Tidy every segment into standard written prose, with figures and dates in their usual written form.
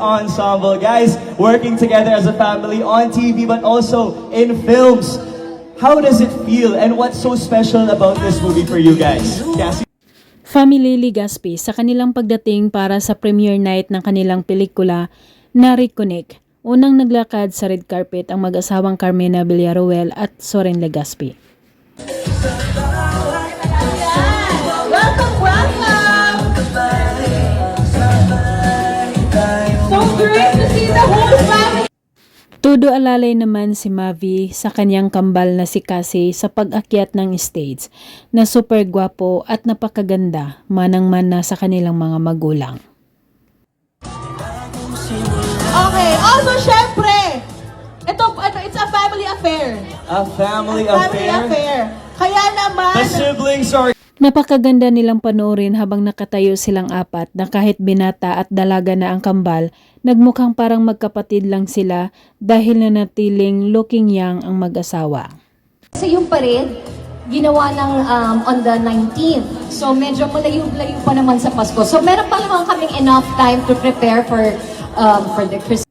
ensemble. Guys, working together as a family on TV but also in films. How does it feel and what's so special about this movie for you guys? Cassie? Family Legaspi sa kanilang pagdating para sa premiere night ng kanilang pelikula na Reconnect. Unang naglakad sa red carpet ang mag-asawang Carmena Villaruel at Soren Legaspi. Welcome! So great to see the whole family! Todo alalay naman si Mavi sa kanyang kambal na si Cassie sa pag-akyat ng stage na super gwapo at napakaganda manang-mana sa kanilang mga magulang. Okay, also syempre, it's a family affair. A family Family affair? affair. Kaya naman, The siblings are... Napakaganda nilang panoorin habang nakatayo silang apat na kahit binata at dalaga na ang kambal, nagmukhang parang magkapatid lang sila dahil nanatiling looking young ang mag-asawa. Kasi yung parade, ginawa ng on the 19th. So medyo malayo-layo pa naman sa Pasko. So meron pa naman kaming enough time to prepare for the Christmas.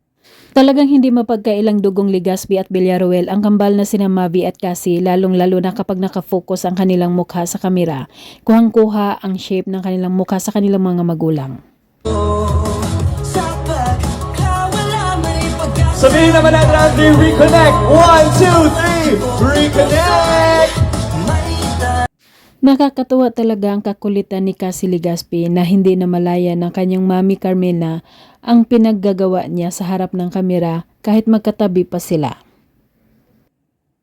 Talagang hindi mapagkailang dugong Legaspi at Villaruel ang kambal na sina Mavi at Cassie, lalong-lalo na kapag nakafocus ang kanilang mukha sa kamera. Kuhang-kuha ang shape ng kanilang mukha sa kanilang mga magulang. Sabihin naman natin, reconnect! 1, 2, 3, reconnect! Nakakatuwa talaga ang kakulitan ni Cassie Legaspi na hindi na malaya ng kanyang mami Carmena ang pinaggagawa niya sa harap ng kamera kahit magkatabi pa sila.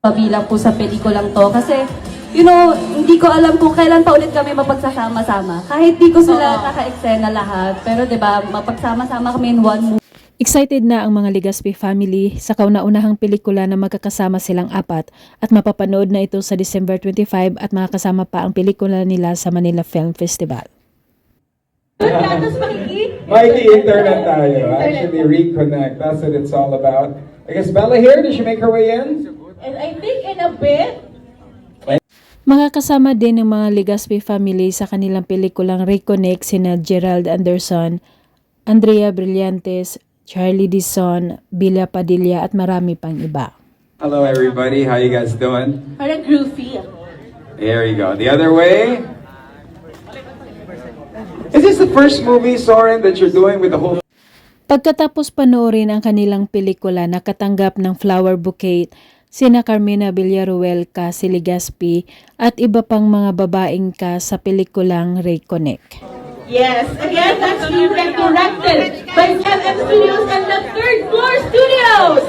Pabilang po sa pelikulang to kasi hindi ko alam kung kailan pa ulit kami mapagsasama-sama. Kahit di ko sila naka-eksena lahat, pero 'di ba, mapagsama-sama kami in one movie. Excited na ang mga Legaspi family sa kauna-unahang pelikula na magkakasama silang apat at mapapanood na ito sa December 25 at makakasama pa ang pelikula nila sa Manila Film Festival. Mikey, internet tayo. Actually, reconnect. That's what it's all about. I guess Bella here, did she make her way in? and I think in a bit, Makakasama din ng mga Legaspi family sa kanilang pelikulang Reconnect sina Gerald Anderson, Andrea Brillantes, Charlie Dizon, Bila Padilla at marami pang iba. Hello, everybody. How you guys doing? parang groovy. There you go. The other way. Is this the first movie, Soren, that you're doing with the whole... Pagkatapos panoorin ang kanilang pelikula, nakatanggap ng flower bouquet sina Carmena Villaruel, Cassie Legaspi at iba pang mga babaeng cast sa pelikulang Reconnect. Yes, again, that's being directed by FM Studios and the Third Floor Studios.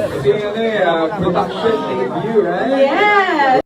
Production debut, right? Yes.